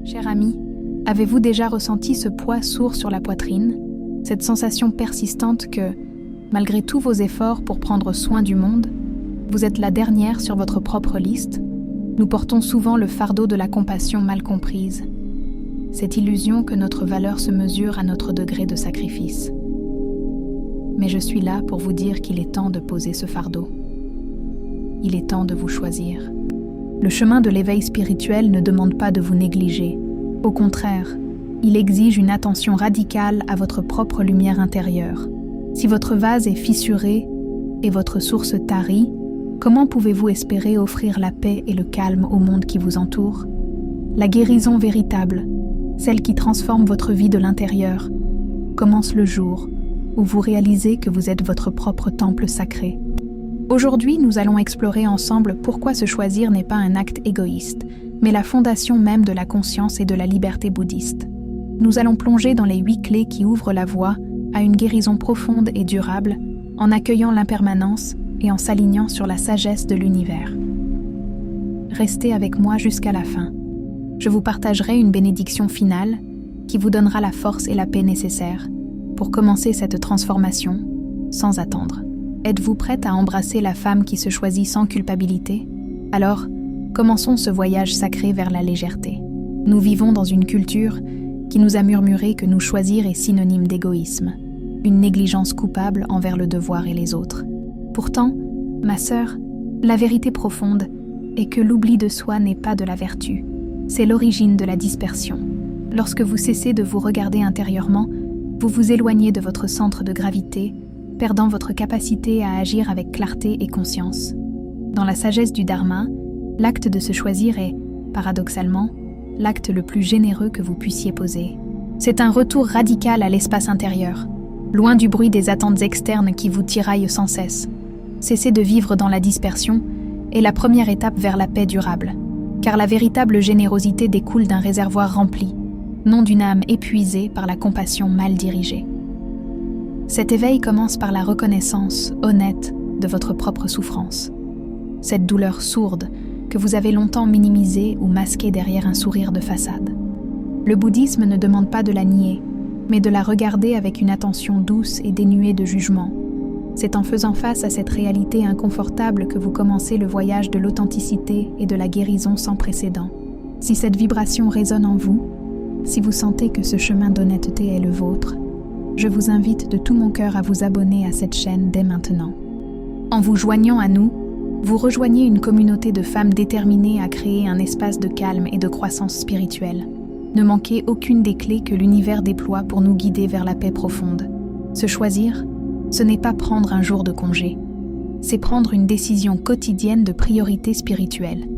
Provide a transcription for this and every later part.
Cher ami, avez-vous déjà ressenti ce poids sourd sur la poitrine, cette sensation persistante que, malgré tous vos efforts pour prendre soin du monde, vous êtes la dernière sur votre propre liste? Nous portons souvent le fardeau de la compassion mal comprise, cette illusion que notre valeur se mesure à notre degré de sacrifice. Mais je suis là pour vous dire qu'il est temps de poser ce fardeau. Il est temps de vous choisir. Le chemin de l'éveil spirituel ne demande pas de vous négliger. Au contraire, il exige une attention radicale à votre propre lumière intérieure. Si votre vase est fissuré et votre source tarie, comment pouvez-vous espérer offrir la paix et le calme au monde qui vous entoure? La guérison véritable, celle qui transforme votre vie de l'intérieur, commence le jour où vous réalisez que vous êtes votre propre temple sacré. Aujourd'hui, nous allons explorer ensemble pourquoi se choisir n'est pas un acte égoïste, mais la fondation même de la conscience et de la liberté bouddhiste. Nous allons plonger dans les 8 clés qui ouvrent la voie à une guérison profonde et durable, en accueillant l'impermanence et en s'alignant sur la sagesse de l'univers. Restez avec moi jusqu'à la fin. Je vous partagerai une bénédiction finale qui vous donnera la force et la paix nécessaires pour commencer cette transformation sans attendre. Êtes-vous prête à embrasser la femme qui se choisit sans culpabilité? Alors, commençons ce voyage sacré vers la légèreté. Nous vivons dans une culture qui nous a murmuré que nous choisir est synonyme d'égoïsme, une négligence coupable envers le devoir et les autres. Pourtant, ma sœur, la vérité profonde est que l'oubli de soi n'est pas de la vertu, c'est l'origine de la dispersion. Lorsque vous cessez de vous regarder intérieurement, vous vous éloignez de votre centre de gravité, perdant votre capacité à agir avec clarté et conscience. Dans la sagesse du Dharma, l'acte de se choisir est, paradoxalement, l'acte le plus généreux que vous puissiez poser. C'est un retour radical à l'espace intérieur, loin du bruit des attentes externes qui vous tiraillent sans cesse. Cesser de vivre dans la dispersion est la première étape vers la paix durable, car la véritable générosité découle d'un réservoir rempli, non d'une âme épuisée par la compassion mal dirigée. Cet éveil commence par la reconnaissance honnête de votre propre souffrance. Cette douleur sourde que vous avez longtemps minimisée ou masquée derrière un sourire de façade. Le bouddhisme ne demande pas de la nier, mais de la regarder avec une attention douce et dénuée de jugement. C'est en faisant face à cette réalité inconfortable que vous commencez le voyage de l'authenticité et de la guérison sans précédent. Si cette vibration résonne en vous, si vous sentez que ce chemin d'honnêteté est le vôtre, je vous invite de tout mon cœur à vous abonner à cette chaîne dès maintenant. En vous joignant à nous, vous rejoignez une communauté de femmes déterminées à créer un espace de calme et de croissance spirituelle. Ne manquez aucune des clés que l'univers déploie pour nous guider vers la paix profonde. Se choisir, ce n'est pas prendre un jour de congé. C'est prendre une décision quotidienne de priorité spirituelle.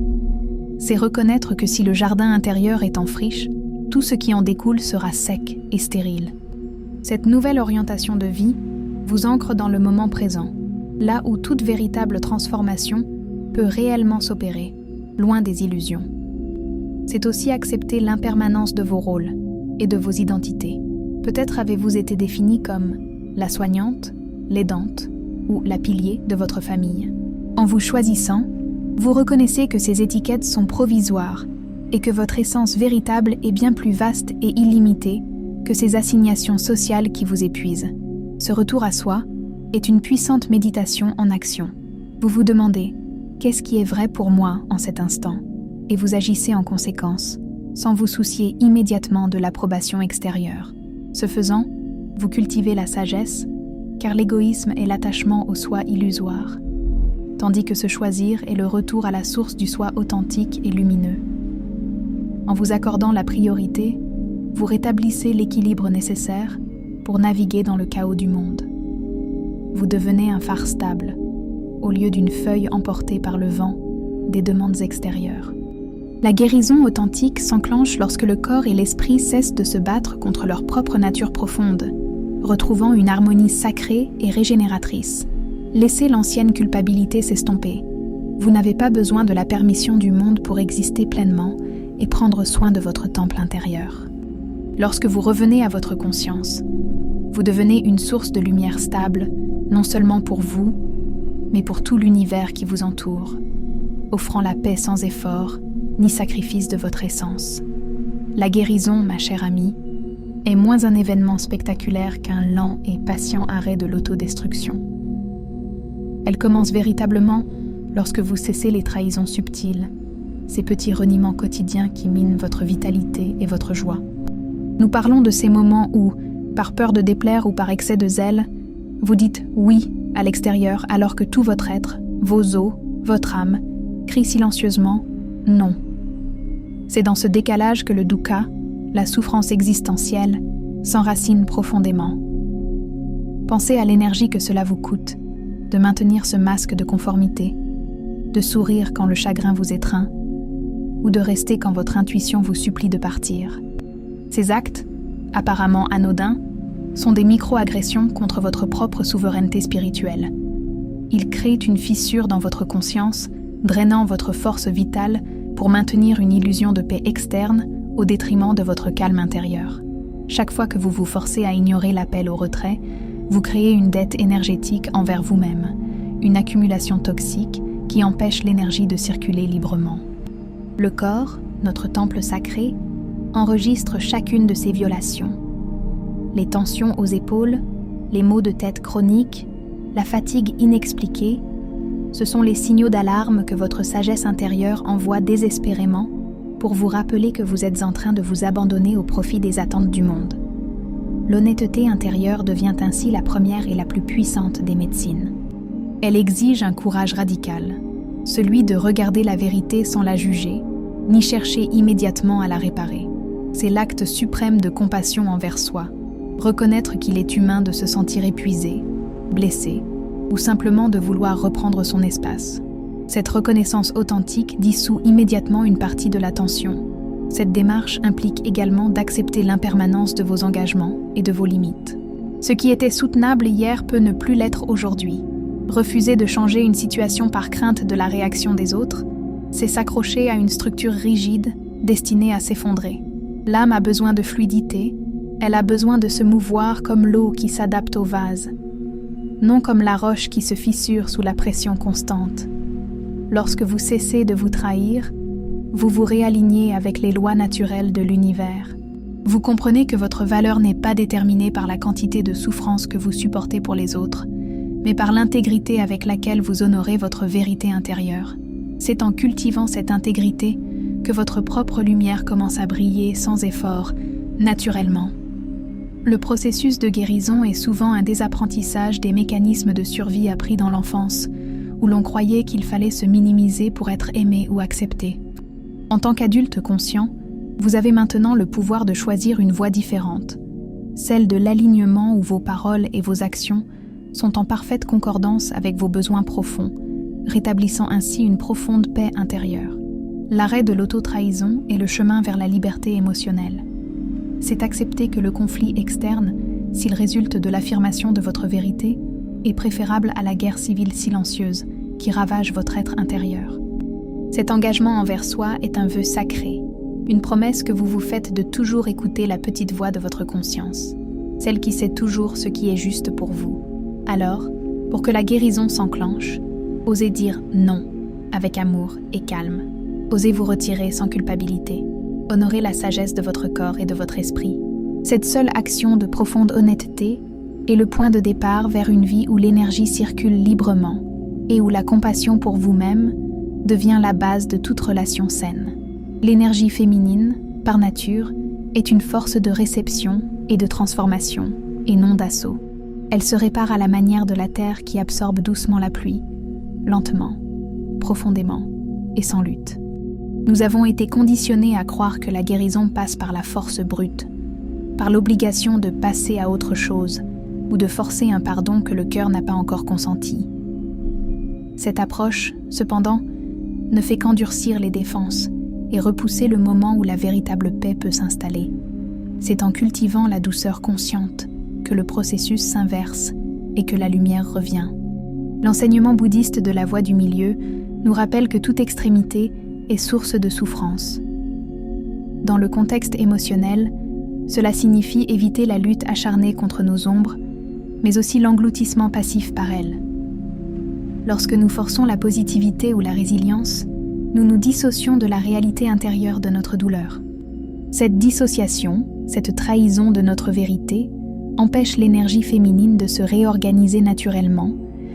C'est reconnaître que si le jardin intérieur est en friche, tout ce qui en découle sera sec et stérile. Cette nouvelle orientation de vie vous ancre dans le moment présent, là où toute véritable transformation peut réellement s'opérer, loin des illusions. C'est aussi accepter l'impermanence de vos rôles et de vos identités. Peut-être avez-vous été définie comme la soignante, l'aidante ou la pilier de votre famille. En vous choisissant, vous reconnaissez que ces étiquettes sont provisoires et que votre essence véritable est bien plus vaste et illimitée que ces assignations sociales qui vous épuisent. Ce retour à soi est une puissante méditation en action. Vous vous demandez « Qu'est-ce qui est vrai pour moi en cet instant ?» et vous agissez en conséquence, sans vous soucier immédiatement de l'approbation extérieure. Ce faisant, vous cultivez la sagesse, car l'égoïsme est l'attachement au soi illusoire, tandis que se choisir est le retour à la source du soi authentique et lumineux. En vous accordant la priorité, vous rétablissez l'équilibre nécessaire pour naviguer dans le chaos du monde. Vous devenez un phare stable, au lieu d'une feuille emportée par le vent des demandes extérieures. La guérison authentique s'enclenche lorsque le corps et l'esprit cessent de se battre contre leur propre nature profonde, retrouvant une harmonie sacrée et régénératrice. Laissez l'ancienne culpabilité s'estomper. Vous n'avez pas besoin de la permission du monde pour exister pleinement et prendre soin de votre temple intérieur. Lorsque vous revenez à votre conscience, vous devenez une source de lumière stable, non seulement pour vous, mais pour tout l'univers qui vous entoure, offrant la paix sans effort ni sacrifice de votre essence. La guérison, ma chère amie, est moins un événement spectaculaire qu'un lent et patient arrêt de l'autodestruction. Elle commence véritablement lorsque vous cessez les trahisons subtiles, ces petits reniements quotidiens qui minent votre vitalité et votre joie. Nous parlons de ces moments où, par peur de déplaire ou par excès de zèle, vous dites « oui » à l'extérieur alors que tout votre être, vos os, votre âme, crie silencieusement « non ». C'est dans ce décalage que le dukkha, la souffrance existentielle, s'enracine profondément. Pensez à l'énergie que cela vous coûte, de maintenir ce masque de conformité, de sourire quand le chagrin vous étreint, ou de rester quand votre intuition vous supplie de partir. Ces actes, apparemment anodins, sont des micro-agressions contre votre propre souveraineté spirituelle. Ils créent une fissure dans votre conscience, drainant votre force vitale pour maintenir une illusion de paix externe au détriment de votre calme intérieur. Chaque fois que vous vous forcez à ignorer l'appel au retrait, vous créez une dette énergétique envers vous-même, une accumulation toxique qui empêche l'énergie de circuler librement. Le corps, notre temple sacré, enregistre chacune de ces violations. Les tensions aux épaules, les maux de tête chroniques, la fatigue inexpliquée, ce sont les signaux d'alarme que votre sagesse intérieure envoie désespérément pour vous rappeler que vous êtes en train de vous abandonner au profit des attentes du monde. L'honnêteté intérieure devient ainsi la première et la plus puissante des médecines. Elle exige un courage radical, celui de regarder la vérité sans la juger, ni chercher immédiatement à la réparer. C'est l'acte suprême de compassion envers soi, reconnaître qu'il est humain de se sentir épuisé, blessé, ou simplement de vouloir reprendre son espace. Cette reconnaissance authentique dissout immédiatement une partie de la tension. Cette démarche implique également d'accepter l'impermanence de vos engagements et de vos limites. Ce qui était soutenable hier peut ne plus l'être aujourd'hui. Refuser de changer une situation par crainte de la réaction des autres, c'est s'accrocher à une structure rigide destinée à s'effondrer. L'âme a besoin de fluidité, elle a besoin de se mouvoir comme l'eau qui s'adapte au vase, non comme la roche qui se fissure sous la pression constante. Lorsque vous cessez de vous trahir, vous vous réalignez avec les lois naturelles de l'univers. Vous comprenez que votre valeur n'est pas déterminée par la quantité de souffrance que vous supportez pour les autres, mais par l'intégrité avec laquelle vous honorez votre vérité intérieure. C'est en cultivant cette intégrité que votre propre lumière commence à briller sans effort, naturellement. Le processus de guérison est souvent un désapprentissage des mécanismes de survie appris dans l'enfance, où l'on croyait qu'il fallait se minimiser pour être aimé ou accepté. En tant qu'adulte conscient, vous avez maintenant le pouvoir de choisir une voie différente, celle de l'alignement où vos paroles et vos actions sont en parfaite concordance avec vos besoins profonds, rétablissant ainsi une profonde paix intérieure. L'arrêt de l'auto-trahison est le chemin vers la liberté émotionnelle. C'est accepter que le conflit externe, s'il résulte de l'affirmation de votre vérité, est préférable à la guerre civile silencieuse qui ravage votre être intérieur. Cet engagement envers soi est un vœu sacré, une promesse que vous vous faites de toujours écouter la petite voix de votre conscience, celle qui sait toujours ce qui est juste pour vous. Alors, pour que la guérison s'enclenche, osez dire non avec amour et calme. Osez vous retirer sans culpabilité. Honorez la sagesse de votre corps et de votre esprit. Cette seule action de profonde honnêteté est le point de départ vers une vie où l'énergie circule librement et où la compassion pour vous-même devient la base de toute relation saine. L'énergie féminine, par nature, est une force de réception et de transformation, et non d'assaut. Elle se répare à la manière de la terre qui absorbe doucement la pluie, lentement, profondément et sans lutte. Nous avons été conditionnés à croire que la guérison passe par la force brute, par l'obligation de passer à autre chose ou de forcer un pardon que le cœur n'a pas encore consenti. Cette approche, cependant, ne fait qu'endurcir les défenses et repousser le moment où la véritable paix peut s'installer. C'est en cultivant la douceur consciente que le processus s'inverse et que la lumière revient. L'enseignement bouddhiste de la voie du milieu nous rappelle que toute extrémité est source de souffrance. Dans le contexte émotionnel, cela signifie éviter la lutte acharnée contre nos ombres, mais aussi l'engloutissement passif par elles. Lorsque nous forçons la positivité ou la résilience, nous nous dissocions de la réalité intérieure de notre douleur. Cette dissociation, cette trahison de notre vérité, empêche l'énergie féminine de se réorganiser naturellement,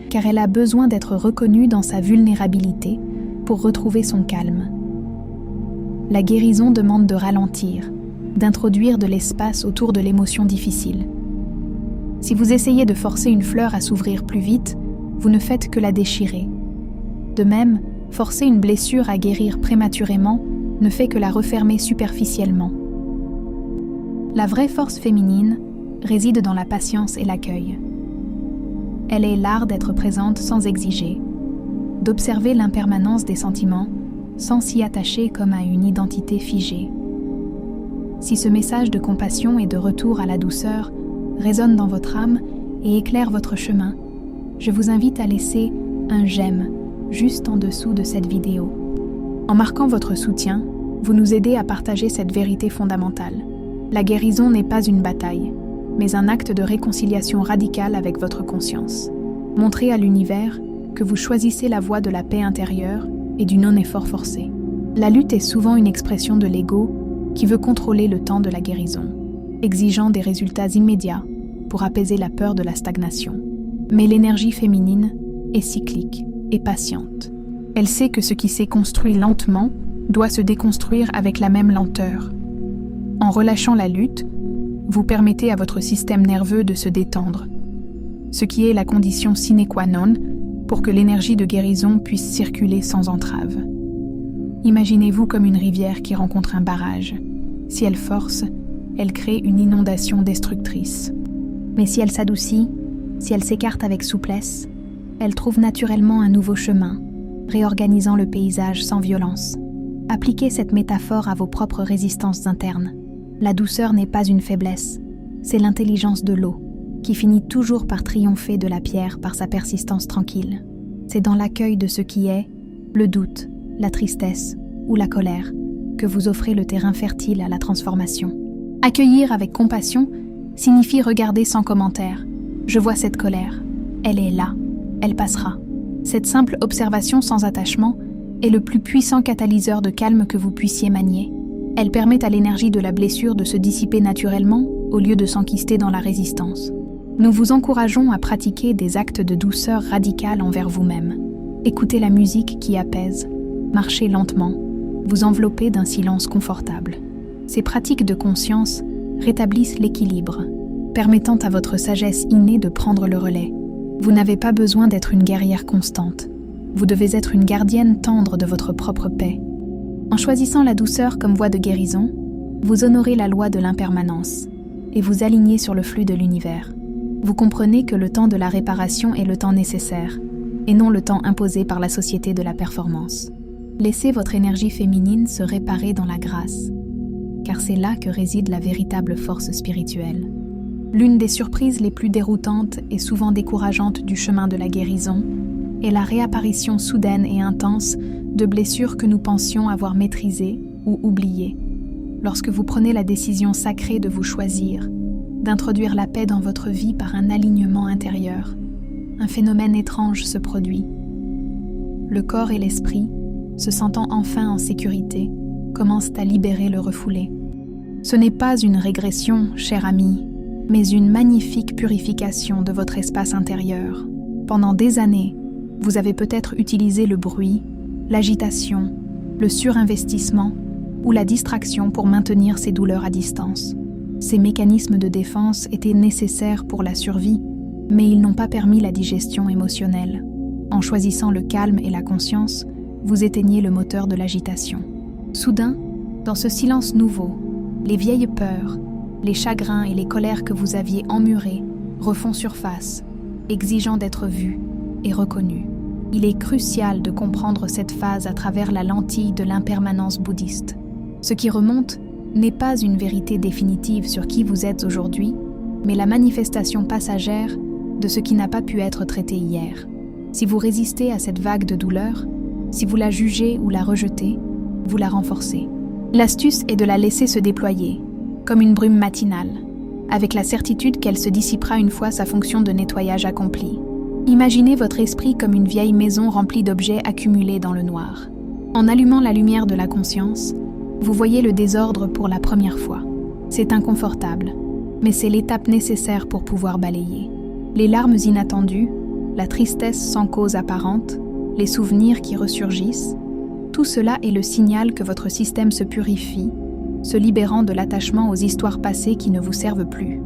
car elle a besoin d'être reconnue dans sa vulnérabilité pour retrouver son calme. La guérison demande de ralentir, d'introduire de l'espace autour de l'émotion difficile. Si vous essayez de forcer une fleur à s'ouvrir plus vite, vous ne faites que la déchirer. De même, forcer une blessure à guérir prématurément ne fait que la refermer superficiellement. La vraie force féminine réside dans la patience et l'accueil. Elle est l'art d'être présente sans exiger, d'observer l'impermanence des sentiments sans s'y attacher comme à une identité figée. Si ce message de compassion et de retour à la douceur résonne dans votre âme et éclaire votre chemin, je vous invite à laisser un j'aime juste en dessous de cette vidéo. En marquant votre soutien, vous nous aidez à partager cette vérité fondamentale. La guérison n'est pas une bataille, mais un acte de réconciliation radicale avec votre conscience. Montrez à l'univers que vous choisissez la voie de la paix intérieure et du non-effort forcé. La lutte est souvent une expression de l'ego qui veut contrôler le temps de la guérison, exigeant des résultats immédiats pour apaiser la peur de la stagnation. Mais l'énergie féminine est cyclique et patiente. Elle sait que ce qui s'est construit lentement doit se déconstruire avec la même lenteur. En relâchant la lutte, vous permettez à votre système nerveux de se détendre, ce qui est la condition sine qua non pour que l'énergie de guérison puisse circuler sans entrave. Imaginez-vous comme une rivière qui rencontre un barrage. Si elle force, elle crée une inondation destructrice. Mais si elle s'adoucit, si elle s'écarte avec souplesse, elle trouve naturellement un nouveau chemin, réorganisant le paysage sans violence. Appliquez cette métaphore à vos propres résistances internes. La douceur n'est pas une faiblesse, c'est l'intelligence de l'eau, qui finit toujours par triompher de la pierre par sa persistance tranquille. C'est dans l'accueil de ce qui est, le doute, la tristesse ou la colère, que vous offrez le terrain fertile à la transformation. Accueillir avec compassion signifie regarder sans commentaire. Je vois cette colère, elle est là, elle passera. Cette simple observation sans attachement est le plus puissant catalyseur de calme que vous puissiez manier. Elle permet à l'énergie de la blessure de se dissiper naturellement au lieu de s'enquister dans la résistance. Nous vous encourageons à pratiquer des actes de douceur radicale envers vous-même. Écoutez la musique qui apaise, marchez lentement, vous enveloppez d'un silence confortable. Ces pratiques de conscience rétablissent l'équilibre, permettant à votre sagesse innée de prendre le relais. Vous n'avez pas besoin d'être une guerrière constante. Vous devez être une gardienne tendre de votre propre paix. En choisissant la douceur comme voie de guérison, vous honorez la loi de l'impermanence et vous alignez sur le flux de l'univers. Vous comprenez que le temps de la réparation est le temps nécessaire et non le temps imposé par la société de la performance. Laissez votre énergie féminine se réparer dans la grâce, car c'est là que réside la véritable force spirituelle. L'une des surprises les plus déroutantes et souvent décourageantes du chemin de la guérison est la réapparition soudaine et intense de blessures que nous pensions avoir maîtrisées ou oubliées. Lorsque vous prenez la décision sacrée de vous choisir, d'introduire la paix dans votre vie par un alignement intérieur, un phénomène étrange se produit. Le corps et l'esprit, se sentant enfin en sécurité, commencent à libérer le refoulé. Ce n'est pas une régression, cher ami, mais une magnifique purification de votre espace intérieur. Pendant des années, vous avez peut-être utilisé le bruit, l'agitation, le surinvestissement ou la distraction pour maintenir ces douleurs à distance. Ces mécanismes de défense étaient nécessaires pour la survie, mais ils n'ont pas permis la digestion émotionnelle. En choisissant le calme et la conscience, vous éteignez le moteur de l'agitation. Soudain, dans ce silence nouveau, les vieilles peurs, les chagrins et les colères que vous aviez emmurés refont surface, exigeant d'être vus et reconnus. Il est crucial de comprendre cette phase à travers la lentille de l'impermanence bouddhiste. Ce qui remonte n'est pas une vérité définitive sur qui vous êtes aujourd'hui, mais la manifestation passagère de ce qui n'a pas pu être traité hier. Si vous résistez à cette vague de douleur, si vous la jugez ou la rejetez, vous la renforcez. L'astuce est de la laisser se déployer, comme une brume matinale, avec la certitude qu'elle se dissipera une fois sa fonction de nettoyage accomplie. Imaginez votre esprit comme une vieille maison remplie d'objets accumulés dans le noir. En allumant la lumière de la conscience, Vous voyez le désordre pour la première fois. C'est inconfortable, mais c'est l'étape nécessaire pour pouvoir balayer. Les larmes inattendues, la tristesse sans cause apparente, les souvenirs qui ressurgissent, tout cela est le signal que votre système se purifie, se libérant de l'attachement aux histoires passées qui ne vous servent plus.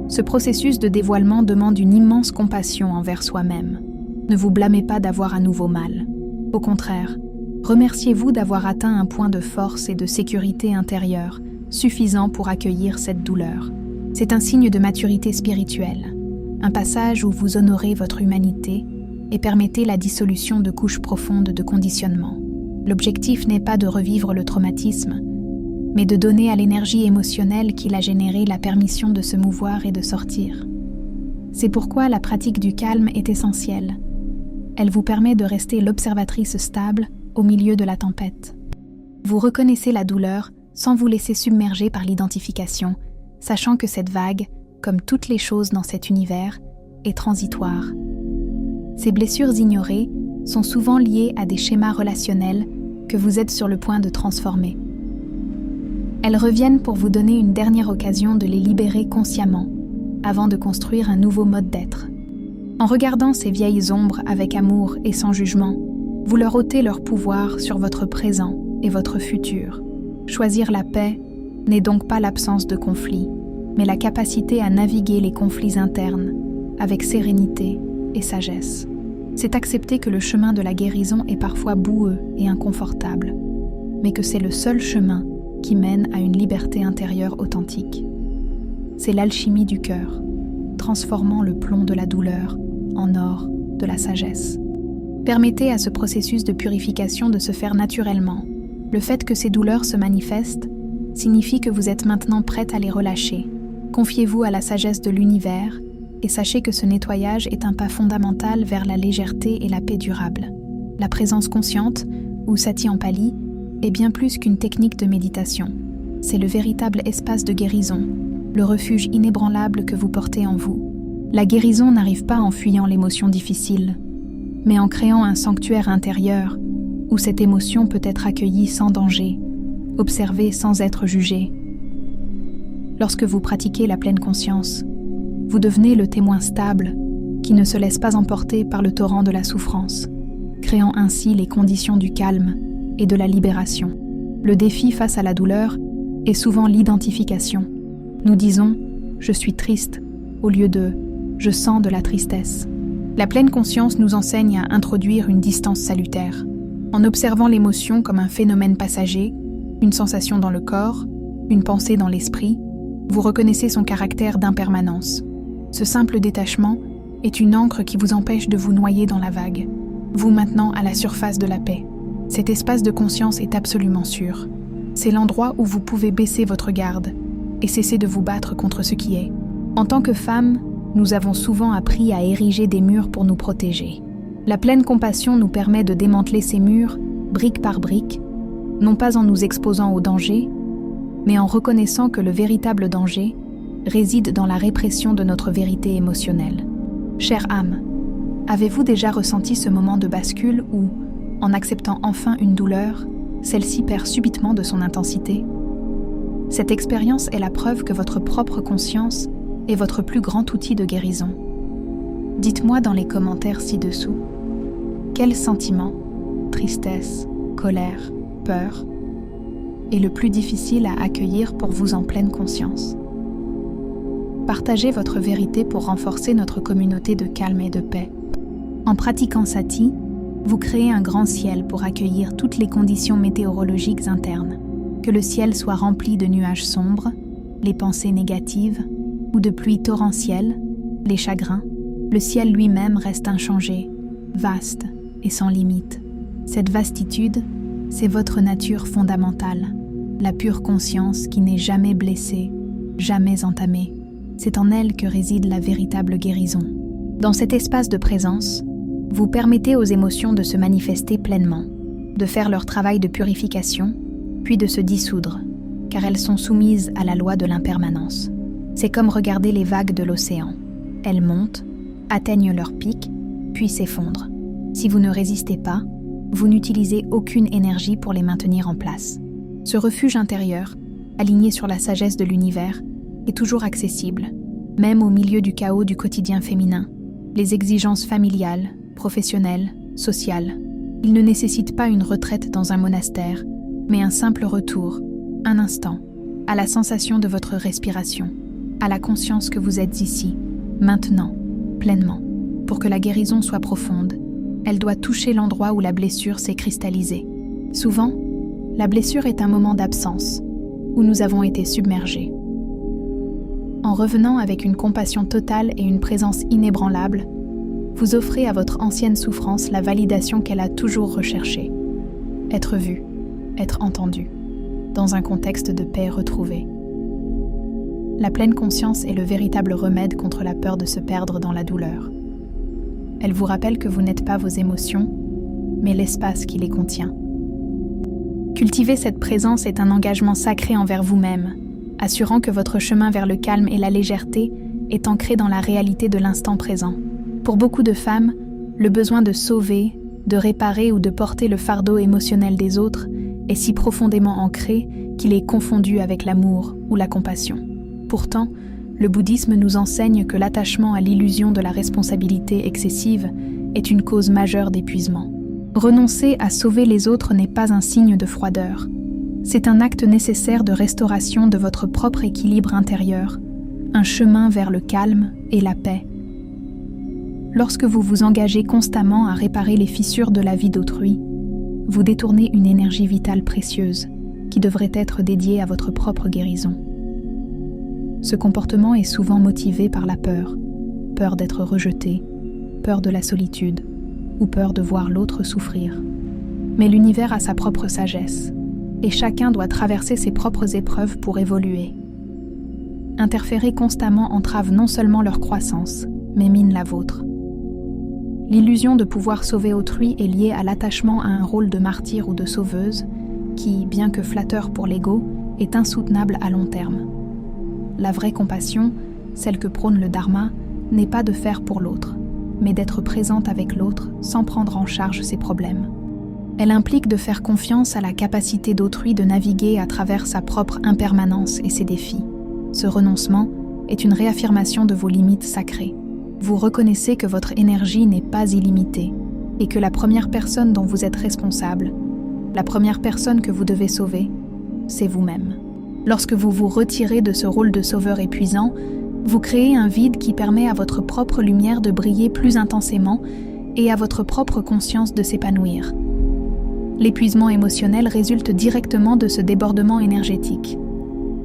Ce processus de dévoilement demande une immense compassion envers soi-même. Ne vous blâmez pas d'avoir à nouveau mal. Au contraire, remerciez-vous d'avoir atteint un point de force et de sécurité intérieure suffisant pour accueillir cette douleur. C'est un signe de maturité spirituelle, un passage où vous honorez votre humanité et permettez la dissolution de couches profondes de conditionnement. L'objectif n'est pas de revivre le traumatisme, mais de donner à l'énergie émotionnelle qui l'a générée la permission de se mouvoir et de sortir. C'est pourquoi la pratique du calme est essentielle. Elle vous permet de rester l'observatrice stable au milieu de la tempête. Vous reconnaissez la douleur sans vous laisser submerger par l'identification, sachant que cette vague, comme toutes les choses dans cet univers, est transitoire. Ces blessures ignorées sont souvent liées à des schémas relationnels que vous êtes sur le point de transformer. Elles reviennent pour vous donner une dernière occasion de les libérer consciemment, avant de construire un nouveau mode d'être. En regardant ces vieilles ombres avec amour et sans jugement, vous leur ôtez leur pouvoir sur votre présent et votre futur. Choisir la paix n'est donc pas l'absence de conflits, mais la capacité à naviguer les conflits internes avec sérénité et sagesse. C'est accepter que le chemin de la guérison est parfois boueux et inconfortable, mais que c'est le seul chemin qui mène à une liberté intérieure authentique. C'est l'alchimie du cœur, transformant le plomb de la douleur en or de la sagesse. Permettez à ce processus de purification de se faire naturellement. Le fait que ces douleurs se manifestent signifie que vous êtes maintenant prête à les relâcher. Confiez-vous à la sagesse de l'univers et sachez que ce nettoyage est un pas fondamental vers la légèreté et la paix durable. La présence consciente, ou Sati en pali, est bien plus qu'une technique de méditation. C'est le véritable espace de guérison, le refuge inébranlable que vous portez en vous. La guérison n'arrive pas en fuyant l'émotion difficile, mais en créant un sanctuaire intérieur où cette émotion peut être accueillie sans danger, observée sans être jugée. Lorsque vous pratiquez la pleine conscience, vous devenez le témoin stable qui ne se laisse pas emporter par le torrent de la souffrance, créant ainsi les conditions du calme et de la libération. Le défi face à la douleur est souvent l'identification. Nous disons « je suis triste » au lieu de « je sens de la tristesse ». La pleine conscience nous enseigne à introduire une distance salutaire. En observant l'émotion comme un phénomène passager, une sensation dans le corps, une pensée dans l'esprit, vous reconnaissez son caractère d'impermanence. Ce simple détachement est une ancre qui vous empêche de vous noyer dans la vague. Vous maintenant à la surface de la paix. Cet espace de conscience est absolument sûr. C'est l'endroit où vous pouvez baisser votre garde et cesser de vous battre contre ce qui est. En tant que femmes, nous avons souvent appris à ériger des murs pour nous protéger. La pleine compassion nous permet de démanteler ces murs, brique par brique, non pas en nous exposant au danger, mais en reconnaissant que le véritable danger réside dans la répression de notre vérité émotionnelle. Chère âme, avez-vous déjà ressenti ce moment de bascule où, en acceptant enfin une douleur, celle-ci perd subitement de son intensité? Cette expérience est la preuve que votre propre conscience est votre plus grand outil de guérison. Dites-moi dans les commentaires ci-dessous, quel sentiment, tristesse, colère, peur, est le plus difficile à accueillir pour vous en pleine conscience. Partagez votre vérité pour renforcer notre communauté de calme et de paix. En pratiquant Sati, vous créez un grand ciel pour accueillir toutes les conditions météorologiques internes, que le ciel soit rempli de nuages sombres, les pensées négatives, ou de pluies torrentielles, les chagrins. Le ciel lui-même reste inchangé, vaste et sans limite. Cette vastitude, c'est votre nature fondamentale, la pure conscience qui n'est jamais blessée, jamais entamée. C'est en elle que réside la véritable guérison. Dans cet espace de présence, vous permettez aux émotions de se manifester pleinement, de faire leur travail de purification, puis de se dissoudre, car elles sont soumises à la loi de l'impermanence. C'est comme regarder les vagues de l'océan. Elles montent, atteignent leur pic, puis s'effondrent. Si vous ne résistez pas, vous n'utilisez aucune énergie pour les maintenir en place. Ce refuge intérieur, aligné sur la sagesse de l'univers, est toujours accessible, même au milieu du chaos du quotidien féminin. Les exigences familiales, professionnelles, sociales. Il ne nécessite pas une retraite dans un monastère, mais un simple retour, un instant, à la sensation de votre respiration, à la conscience que vous êtes ici, maintenant, pleinement. Pour que la guérison soit profonde, elle doit toucher l'endroit où la blessure s'est cristallisée. Souvent, la blessure est un moment d'absence, où nous avons été submergés. En revenant avec une compassion totale et une présence inébranlable, vous offrez à votre ancienne souffrance la validation qu'elle a toujours recherchée. Être vue, être entendue, dans un contexte de paix retrouvée. La pleine conscience est le véritable remède contre la peur de se perdre dans la douleur. Elle vous rappelle que vous n'êtes pas vos émotions, mais l'espace qui les contient. Cultiver cette présence est un engagement sacré envers vous-même, assurant que votre chemin vers le calme et la légèreté est ancré dans la réalité de l'instant présent. Pour beaucoup de femmes, le besoin de sauver, de réparer ou de porter le fardeau émotionnel des autres est si profondément ancré qu'il est confondu avec l'amour ou la compassion. Pourtant, le bouddhisme nous enseigne que l'attachement à l'illusion de la responsabilité excessive est une cause majeure d'épuisement. Renoncer à sauver les autres n'est pas un signe de froideur. C'est un acte nécessaire de restauration de votre propre équilibre intérieur, un chemin vers le calme et la paix. Lorsque vous vous engagez constamment à réparer les fissures de la vie d'autrui, vous détournez une énergie vitale précieuse qui devrait être dédiée à votre propre guérison. Ce comportement est souvent motivé par la peur, peur d'être rejeté, peur de la solitude ou peur de voir l'autre souffrir. Mais l'univers a sa propre sagesse et chacun doit traverser ses propres épreuves pour évoluer. Interférer constamment entrave non seulement leur croissance, mais mine la vôtre. L'illusion de pouvoir sauver autrui est liée à l'attachement à un rôle de martyr ou de sauveuse qui, bien que flatteur pour l'ego, est insoutenable à long terme. La vraie compassion, celle que prône le Dharma, n'est pas de faire pour l'autre, mais d'être présente avec l'autre sans prendre en charge ses problèmes. Elle implique de faire confiance à la capacité d'autrui de naviguer à travers sa propre impermanence et ses défis. Ce renoncement est une réaffirmation de vos limites sacrées. Vous reconnaissez que votre énergie n'est pas illimitée et que la première personne dont vous êtes responsable, la première personne que vous devez sauver, c'est vous-même. Lorsque vous vous retirez de ce rôle de sauveur épuisant, vous créez un vide qui permet à votre propre lumière de briller plus intensément et à votre propre conscience de s'épanouir. L'épuisement émotionnel résulte directement de ce débordement énergétique.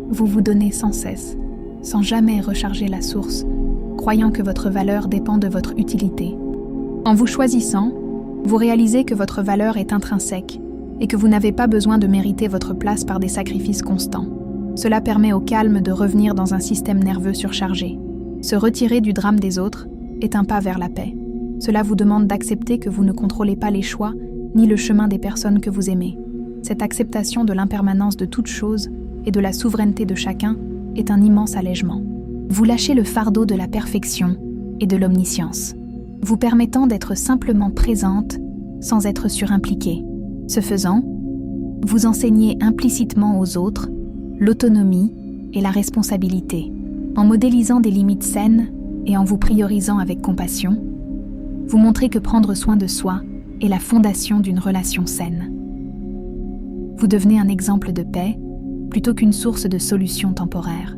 Vous vous donnez sans cesse, sans jamais recharger la source, croyant que votre valeur dépend de votre utilité. En vous choisissant, vous réalisez que votre valeur est intrinsèque et que vous n'avez pas besoin de mériter votre place par des sacrifices constants. Cela permet au calme de revenir dans un système nerveux surchargé. Se retirer du drame des autres est un pas vers la paix. Cela vous demande d'accepter que vous ne contrôlez pas les choix ni le chemin des personnes que vous aimez. Cette acceptation de l'impermanence de toute chose et de la souveraineté de chacun est un immense allègement. Vous lâchez le fardeau de la perfection et de l'omniscience, vous permettant d'être simplement présente sans être surimpliquée. Ce faisant, vous enseignez implicitement aux autres l'autonomie et la responsabilité. En modélisant des limites saines et en vous priorisant avec compassion, vous montrez que prendre soin de soi est la fondation d'une relation saine. Vous devenez un exemple de paix plutôt qu'une source de solutions temporaires.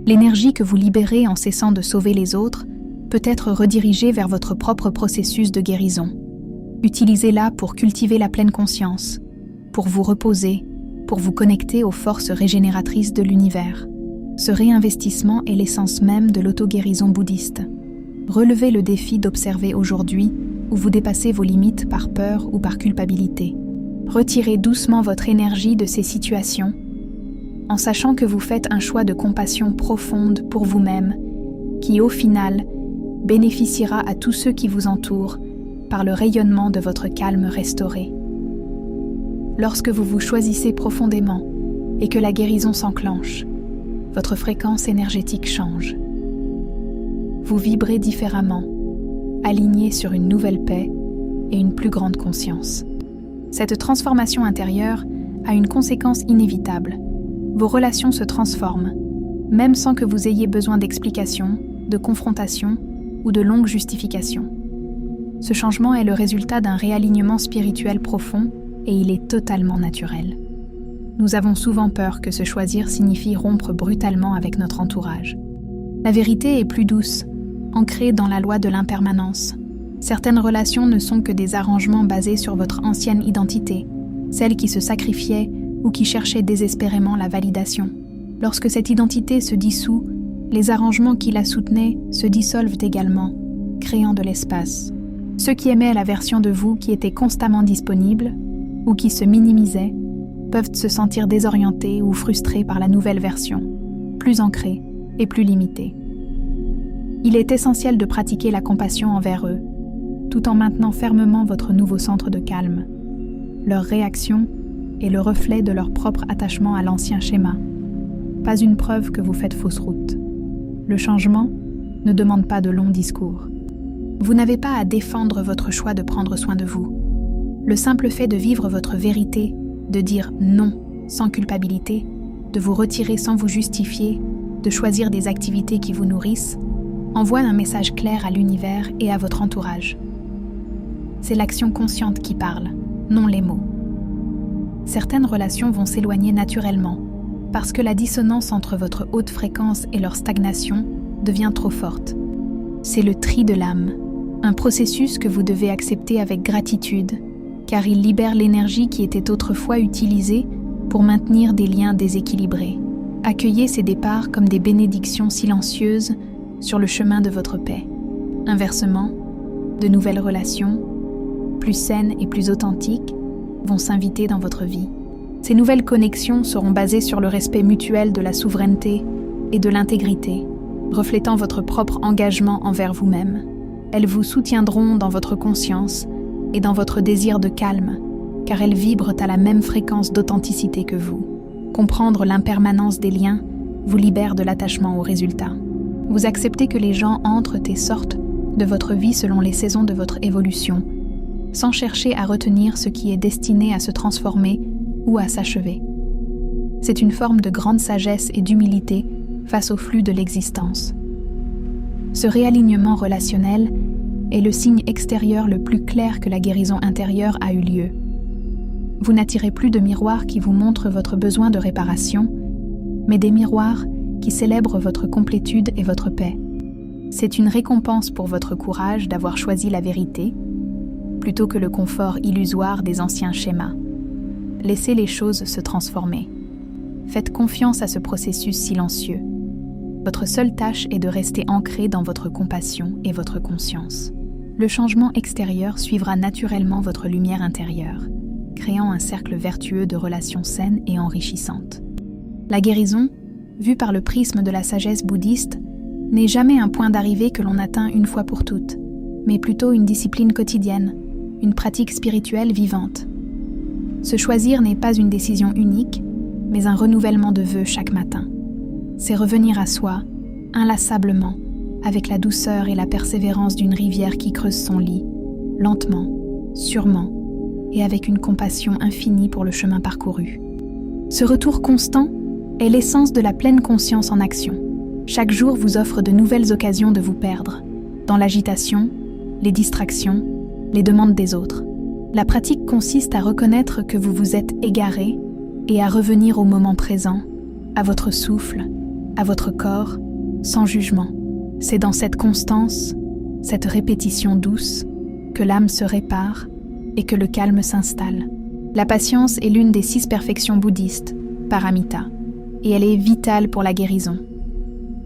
L'énergie que vous libérez en cessant de sauver les autres peut être redirigée vers votre propre processus de guérison. Utilisez-la pour cultiver la pleine conscience, pour vous reposer, pour vous connecter aux forces régénératrices de l'univers. Ce réinvestissement est l'essence même de l'auto-guérison bouddhiste. Relevez le défi d'observer aujourd'hui où vous dépassez vos limites par peur ou par culpabilité. Retirez doucement votre énergie de ces situations en sachant que vous faites un choix de compassion profonde pour vous-même qui, au final, bénéficiera à tous ceux qui vous entourent par le rayonnement de votre calme restauré. Lorsque vous vous choisissez profondément et que la guérison s'enclenche, votre fréquence énergétique change. Vous vibrez différemment, aligné sur une nouvelle paix et une plus grande conscience. Cette transformation intérieure a une conséquence inévitable. Vos relations se transforment, même sans que vous ayez besoin d'explications, de confrontations ou de longues justifications. Ce changement est le résultat d'un réalignement spirituel profond et il est totalement naturel. Nous avons souvent peur que se choisir signifie rompre brutalement avec notre entourage. La vérité est plus douce, ancrée dans la loi de l'impermanence. Certaines relations ne sont que des arrangements basés sur votre ancienne identité, celle qui se sacrifiait ou qui cherchait désespérément la validation. Lorsque cette identité se dissout, les arrangements qui la soutenaient se dissolvent également, créant de l'espace. Ceux qui aimaient la version de vous qui était constamment disponible ou qui se minimisait peuvent se sentir désorientés ou frustrés par la nouvelle version, plus ancrée et plus limitée. Il est essentiel de pratiquer la compassion envers eux, tout en maintenant fermement votre nouveau centre de calme. Leur réaction est le reflet de leur propre attachement à l'ancien schéma, pas une preuve que vous faites fausse route. Le changement ne demande pas de longs discours. Vous n'avez pas à défendre votre choix de prendre soin de vous. Le simple fait de vivre votre vérité, de dire non sans culpabilité, de vous retirer sans vous justifier, de choisir des activités qui vous nourrissent, envoie un message clair à l'univers et à votre entourage. C'est l'action consciente qui parle, non les mots. Certaines relations vont s'éloigner naturellement, parce que la dissonance entre votre haute fréquence et leur stagnation devient trop forte. C'est le tri de l'âme, un processus que vous devez accepter avec gratitude, car il libère l'énergie qui était autrefois utilisée pour maintenir des liens déséquilibrés. Accueillez ces départs comme des bénédictions silencieuses sur le chemin de votre paix. Inversement, de nouvelles relations, plus saines et plus authentiques, vont s'inviter dans votre vie. Ces nouvelles connexions seront basées sur le respect mutuel de la souveraineté et de l'intégrité, reflétant votre propre engagement envers vous-même. Elles vous soutiendront dans votre conscience et dans votre désir de calme, car elles vibrent à la même fréquence d'authenticité que vous. Comprendre l'impermanence des liens vous libère de l'attachement aux résultats. Vous acceptez que les gens entrent et sortent de votre vie selon les saisons de votre évolution, sans chercher à retenir ce qui est destiné à se transformer ou à s'achever. C'est une forme de grande sagesse et d'humilité face au flux de l'existence. Ce réalignement relationnel est le signe extérieur le plus clair que la guérison intérieure a eu lieu. Vous n'attirez plus de miroirs qui vous montrent votre besoin de réparation, mais des miroirs qui célèbrent votre complétude et votre paix. C'est une récompense pour votre courage d'avoir choisi la vérité, plutôt que le confort illusoire des anciens schémas. Laissez les choses se transformer. Faites confiance à ce processus silencieux. Votre seule tâche est de rester ancré dans votre compassion et votre conscience. Le changement extérieur suivra naturellement votre lumière intérieure, créant un cercle vertueux de relations saines et enrichissantes. La guérison, vue par le prisme de la sagesse bouddhiste, n'est jamais un point d'arrivée que l'on atteint une fois pour toutes, mais plutôt une discipline quotidienne, une pratique spirituelle vivante. Se choisir n'est pas une décision unique, mais un renouvellement de vœux chaque matin. C'est revenir à soi, inlassablement, avec la douceur et la persévérance d'une rivière qui creuse son lit, lentement, sûrement, et avec une compassion infinie pour le chemin parcouru. Ce retour constant est l'essence de la pleine conscience en action. Chaque jour vous offre de nouvelles occasions de vous perdre, dans l'agitation, les distractions, les demandes des autres. La pratique consiste à reconnaître que vous vous êtes égaré et à revenir au moment présent, à votre souffle, à votre corps, sans jugement. C'est dans cette constance, cette répétition douce, que l'âme se répare et que le calme s'installe. La patience est l'une des 6 perfections bouddhistes, paramita, et elle est vitale pour la guérison.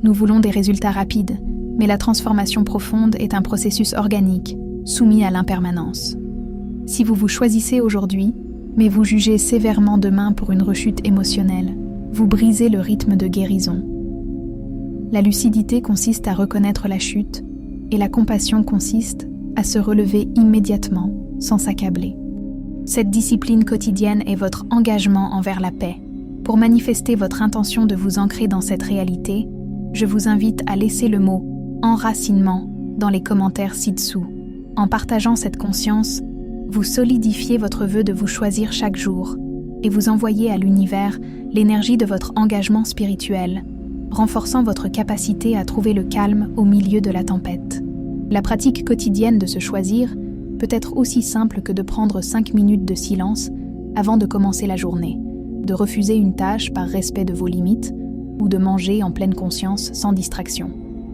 Nous voulons des résultats rapides, mais la transformation profonde est un processus organique, soumis à l'impermanence. Si vous vous choisissez aujourd'hui, mais vous jugez sévèrement demain pour une rechute émotionnelle, vous brisez le rythme de guérison. La lucidité consiste à reconnaître la chute, et la compassion consiste à se relever immédiatement, sans s'accabler. Cette discipline quotidienne est votre engagement envers la paix. Pour manifester votre intention de vous ancrer dans cette réalité, je vous invite à laisser le mot « enracinement » dans les commentaires ci-dessous. En partageant cette conscience, vous solidifiez votre vœu de vous choisir chaque jour, et vous envoyez à l'univers l'énergie de votre engagement spirituel, renforçant votre capacité à trouver le calme au milieu de la tempête. La pratique quotidienne de se choisir peut être aussi simple que de prendre 5 minutes de silence avant de commencer la journée, de refuser une tâche par respect de vos limites ou de manger en pleine conscience sans distraction.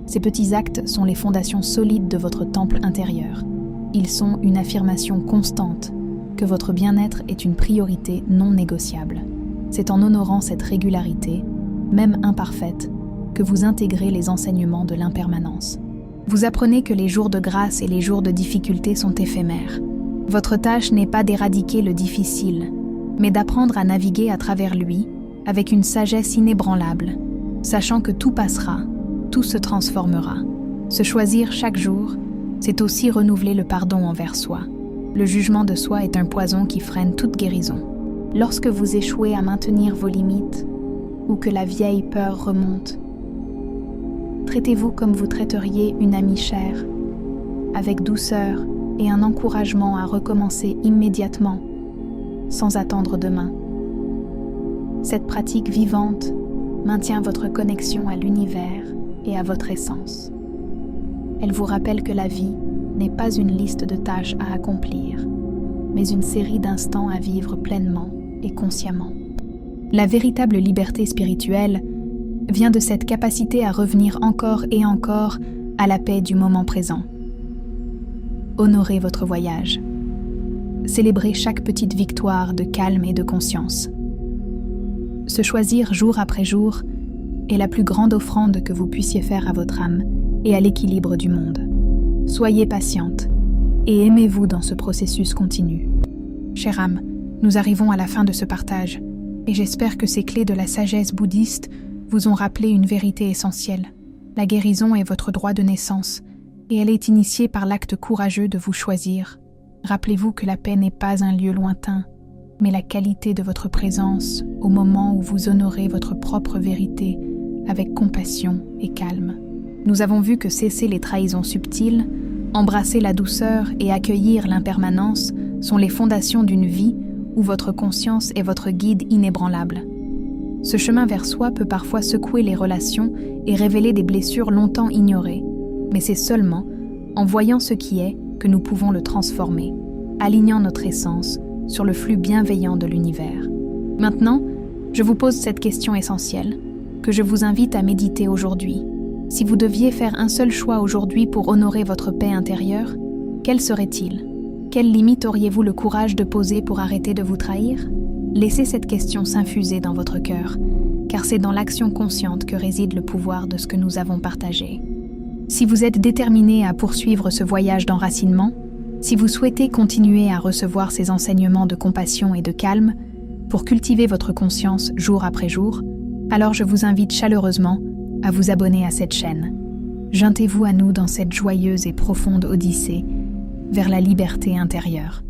Ces petits actes sont les fondations solides de votre temple intérieur. Ils sont une affirmation constante que votre bien-être est une priorité non négociable. C'est en honorant cette régularité, même imparfaite, que vous intégrez les enseignements de l'impermanence. Vous apprenez que les jours de grâce et les jours de difficulté sont éphémères. Votre tâche n'est pas d'éradiquer le difficile, mais d'apprendre à naviguer à travers lui avec une sagesse inébranlable, sachant que tout passera, tout se transformera. Se choisir chaque jour, c'est aussi renouveler le pardon envers soi. Le jugement de soi est un poison qui freine toute guérison. Lorsque vous échouez à maintenir vos limites ou que la vieille peur remonte, traitez-vous comme vous traiteriez une amie chère, avec douceur et un encouragement à recommencer immédiatement, sans attendre demain. Cette pratique vivante maintient votre connexion à l'univers et à votre essence. Elle vous rappelle que la vie n'est pas une liste de tâches à accomplir, mais une série d'instants à vivre pleinement et consciemment. La véritable liberté spirituelle vient de cette capacité à revenir encore et encore à la paix du moment présent. Honorez votre voyage. Célébrez chaque petite victoire de calme et de conscience. Se choisir jour après jour est la plus grande offrande que vous puissiez faire à votre âme et à l'équilibre du monde. Soyez patiente et aimez-vous dans ce processus continu. Chère âme, nous arrivons à la fin de ce partage et j'espère que ces clés de la sagesse bouddhiste vous ont rappelé une vérité essentielle. La guérison est votre droit de naissance et elle est initiée par l'acte courageux de vous choisir. Rappelez-vous que la paix n'est pas un lieu lointain, mais la qualité de votre présence au moment où vous honorez votre propre vérité avec compassion et calme. Nous avons vu que cesser les trahisons subtiles, embrasser la douceur et accueillir l'impermanence sont les fondations d'une vie où votre conscience est votre guide inébranlable. Ce chemin vers soi peut parfois secouer les relations et révéler des blessures longtemps ignorées, mais c'est seulement en voyant ce qui est que nous pouvons le transformer, alignant notre essence sur le flux bienveillant de l'univers. Maintenant, je vous pose cette question essentielle, que je vous invite à méditer aujourd'hui. Si vous deviez faire un seul choix aujourd'hui pour honorer votre paix intérieure, quel serait-il ? Quelles limites auriez-vous le courage de poser pour arrêter de vous trahir ? Laissez cette question s'infuser dans votre cœur, car c'est dans l'action consciente que réside le pouvoir de ce que nous avons partagé. Si vous êtes déterminé à poursuivre ce voyage d'enracinement, si vous souhaitez continuer à recevoir ces enseignements de compassion et de calme pour cultiver votre conscience jour après jour, alors je vous invite chaleureusement à vous abonner à cette chaîne. Jointez-vous à nous dans cette joyeuse et profonde odyssée vers la liberté intérieure.